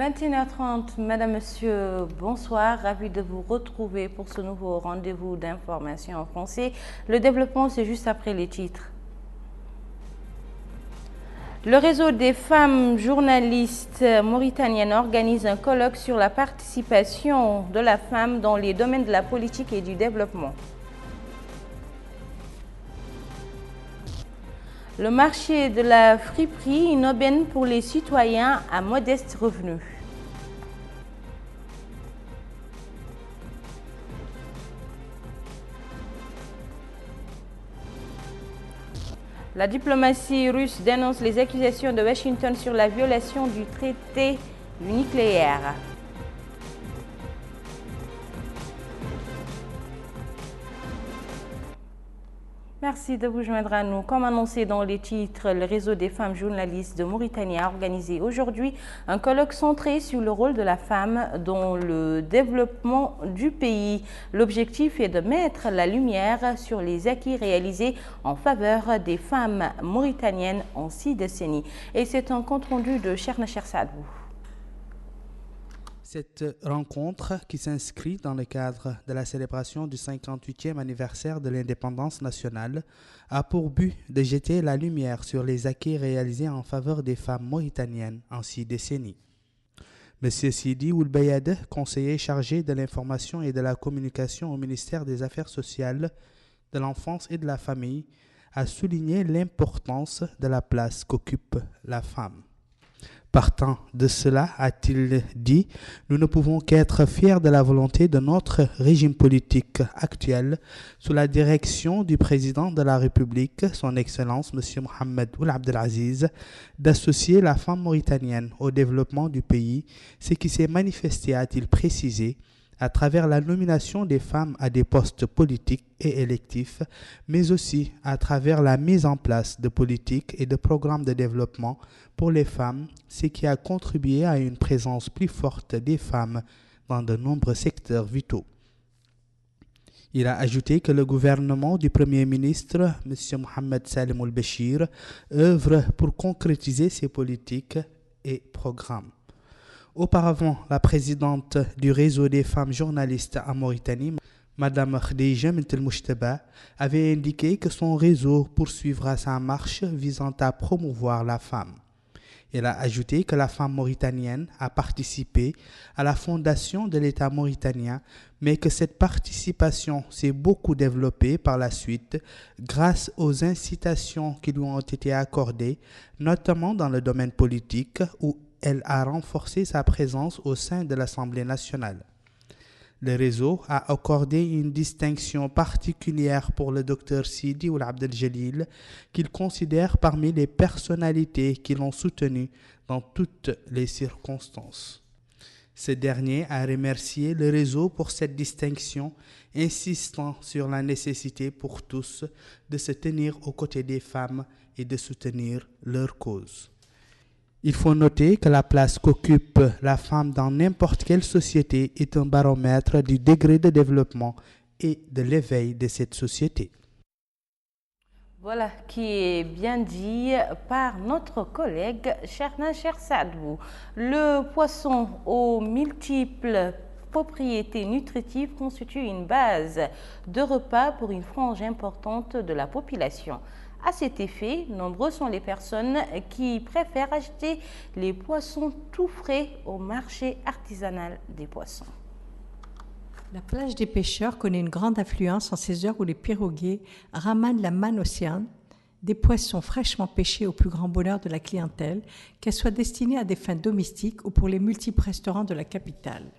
21h30, Madame, Monsieur, bonsoir. Ravi de vous retrouver pour ce nouveau rendez-vous d'information en français. Le développement, c'est juste après les titres. Le réseau des femmes journalistes mauritaniennes organise un colloque sur la participation de la femme dans les domaines de la politique et du développement. Le marché de la friperie, une aubaine pour les citoyens à modeste revenu. La diplomatie russe dénonce les accusations de Washington sur la violation du traité du nucléaire. Merci de vous joindre à nous. Comme annoncé dans les titres, le réseau des femmes journalistes de Mauritanie a organisé aujourd'hui un colloque centré sur le rôle de la femme dans le développement du pays. L'objectif est de mettre la lumière sur les acquis réalisés en faveur des femmes mauritaniennes en 6 décennies. Et c'est un compte-rendu de Cherna Chersadou. Cette rencontre, qui s'inscrit dans le cadre de la célébration du 58e anniversaire de l'indépendance nationale, a pour but de jeter la lumière sur les acquis réalisés en faveur des femmes mauritaniennes en 6 décennies. M. Sidi Oulbayad, conseiller chargé de l'information et de la communication au ministère des Affaires sociales, de l'enfance et de la famille, a souligné l'importance de la place qu'occupe la femme. Partant de cela, a-t-il dit, nous ne pouvons qu'être fiers de la volonté de notre régime politique actuel sous la direction du président de la République, son Excellence M. Mohamed Ould Abdelaziz, d'associer la femme mauritanienne au développement du pays, ce qui s'est manifesté, a-t-il précisé, à travers la nomination des femmes à des postes politiques et électifs, mais aussi à travers la mise en place de politiques et de programmes de développement pour les femmes, ce qui a contribué à une présence plus forte des femmes dans de nombreux secteurs vitaux. Il a ajouté que le gouvernement du Premier ministre, M. Mohamed Salim Ould-Béchir, œuvre pour concrétiser ces politiques et programmes. Auparavant, la présidente du réseau des femmes journalistes en Mauritanie, Mme Khadija Bint El-Moujtaba, avait indiqué que son réseau poursuivra sa marche visant à promouvoir la femme. Elle a ajouté que la femme mauritanienne a participé à la fondation de l'État mauritanien, mais que cette participation s'est beaucoup développée par la suite grâce aux incitations qui lui ont été accordées, notamment dans le domaine politique où elle a renforcé sa présence au sein de l'Assemblée nationale. Le réseau a accordé une distinction particulière pour le Dr Sidi Ould Abdeljalil, qu'il considère parmi les personnalités qui l'ont soutenu dans toutes les circonstances. Ce dernier a remercié le réseau pour cette distinction, insistant sur la nécessité pour tous de se tenir aux côtés des femmes et de soutenir leur cause. Il faut noter que la place qu'occupe la femme dans n'importe quelle société est un baromètre du degré de développement et de l'éveil de cette société. Voilà qui est bien dit par notre collègue Cherna Chersadou. Le poisson aux multiples propriétés nutritives constitue une base de repas pour une frange importante de la population. À cet effet, nombreux sont les personnes qui préfèrent acheter les poissons tout frais au marché artisanal des poissons. La plage des pêcheurs connaît une grande affluence en ces heures où les pirogues ramènent la manne océane, des poissons fraîchement pêchés au plus grand bonheur de la clientèle, qu'elle soit destinée à des fins domestiques ou pour les multiples restaurants de la capitale.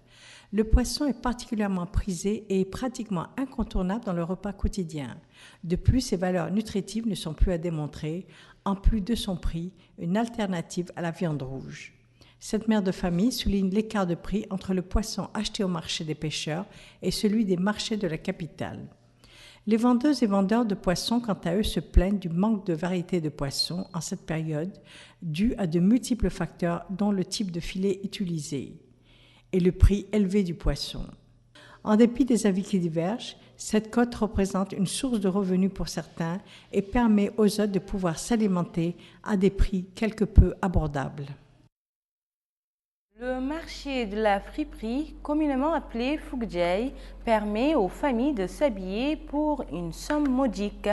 Le poisson est particulièrement prisé et est pratiquement incontournable dans le repas quotidien. De plus, ses valeurs nutritives ne sont plus à démontrer, en plus de son prix, une alternative à la viande rouge. Cette mère de famille souligne l'écart de prix entre le poisson acheté au marché des pêcheurs et celui des marchés de la capitale. Les vendeuses et vendeurs de poissons, quant à eux, se plaignent du manque de variété de poissons en cette période, dû à de multiples facteurs dont le type de filet utilisé et le prix élevé du poisson. En dépit des avis qui divergent, cette cote représente une source de revenus pour certains et permet aux autres de pouvoir s'alimenter à des prix quelque peu abordables. Le marché de la friperie, communément appelé Fukjai, permet aux familles de s'habiller pour une somme modique.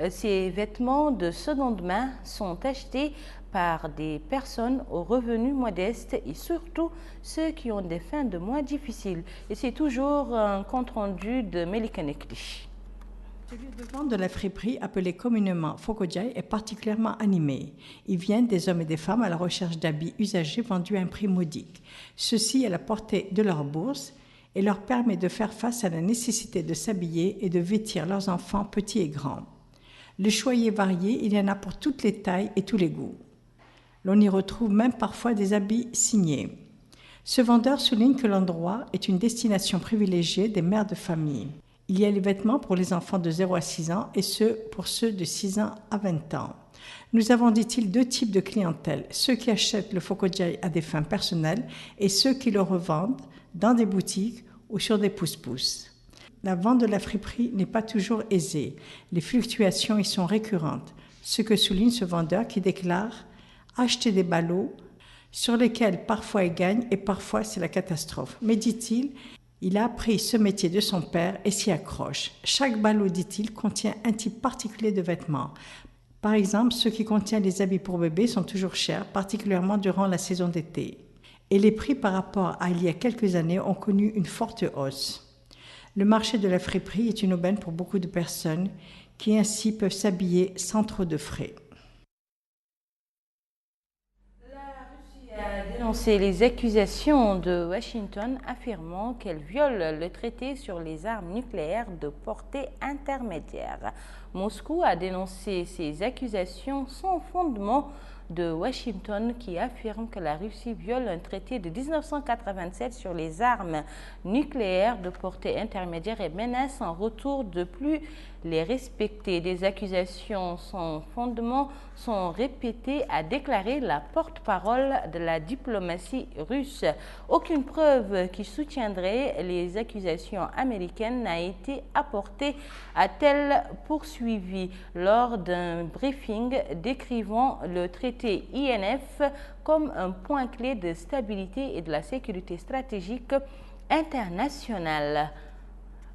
Ces vêtements de seconde main sont achetés par des personnes aux revenus modestes et surtout ceux qui ont des fins de mois difficiles. Et c'est toujours un compte-rendu de Melika Neklish. Ce lieu de vente de la friperie, appelé communément Fukjai, est particulièrement animé. Ils viennent des hommes et des femmes à la recherche d'habits usagés vendus à un prix modique. Ceci est à la portée de leur bourse et leur permet de faire face à la nécessité de s'habiller et de vêtir leurs enfants petits et grands. Le choix y est varié, il y en a pour toutes les tailles et tous les goûts. L'on y retrouve même parfois des habits signés. Ce vendeur souligne que l'endroit est une destination privilégiée des mères de famille. Il y a les vêtements pour les enfants de 0 à 6 ans et pour ceux de 6 ans à 20 ans. Nous avons, dit-il, 2 types de clientèle, ceux qui achètent le Fukjai à des fins personnelles et ceux qui le revendent dans des boutiques ou sur des pousse-pousse. La vente de la friperie n'est pas toujours aisée. Les fluctuations y sont récurrentes, ce que souligne ce vendeur qui déclare acheter des ballots sur lesquels parfois il gagne et parfois c'est la catastrophe. Mais dit-il, il a appris ce métier de son père et s'y accroche. Chaque ballot, dit-il, contient un type particulier de vêtements. Par exemple, ceux qui contiennent les habits pour bébés sont toujours chers, particulièrement durant la saison d'été. Et les prix par rapport à il y a quelques années ont connu une forte hausse. Le marché de la friperie est une aubaine pour beaucoup de personnes qui ainsi peuvent s'habiller sans trop de frais. A dénoncé les accusations de Washington affirmant qu'elle viole le traité sur les armes nucléaires de portée intermédiaire. Moscou a dénoncé ces accusations sans fondement de Washington qui affirme que la Russie viole un traité de 1987 sur les armes nucléaires de portée intermédiaire et menace en retour de plus les respecter. Des accusations sans fondement sont répétées, a déclaré la porte-parole de la diplomatie russe. Aucune preuve qui soutiendrait les accusations américaines n'a été apportée, a-t-elle poursuivi lors d'un briefing décrivant le traité INF comme un point clé de stabilité et de la sécurité stratégique internationale.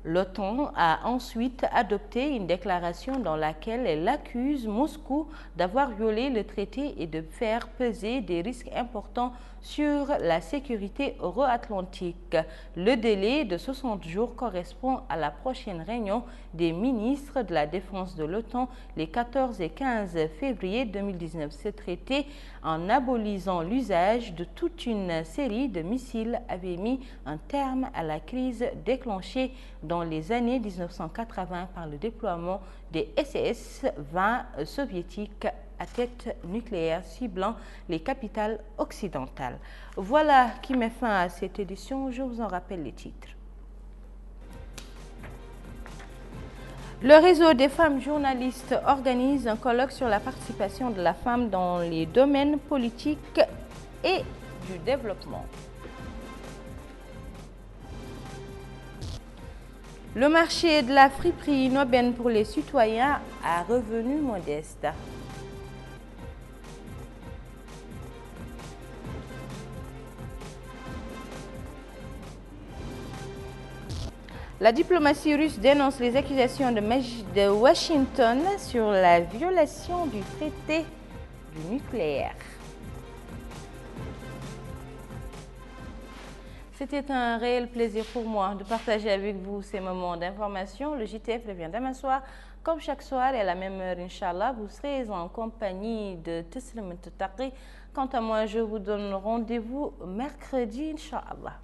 L'OTAN a ensuite adopté une déclaration dans laquelle elle accuse Moscou d'avoir violé le traité et de faire peser des risques importants sur la sécurité euro-atlantique. Le délai de 60 jours correspond à la prochaine réunion des ministres de la Défense de l'OTAN les 14 et 15 février 2019. Ce traité, en abolissant l'usage de toute une série de missiles, avait mis un terme à la crise déclenchée dans les années 1980 par le déploiement des SS-20 soviétiques à tête nucléaire ciblant les capitales occidentales. Voilà qui met fin à cette édition. Je vous en rappelle les titres. Le réseau des femmes journalistes organise un colloque sur la participation de la femme dans les domaines politiques et du développement. Le marché de la friperie, une aubaine pour les citoyens à revenus modestes. La diplomatie russe dénonce les accusations de Washington sur la violation du traité du nucléaire. C'était un réel plaisir pour moi de partager avec vous ces moments d'information. Le JTF revient demain soir, comme chaque soir et à la même heure, Inch'Allah. Vous serez en compagnie de Teslim Taqi. Quant à moi, je vous donne rendez-vous mercredi, Inch'Allah.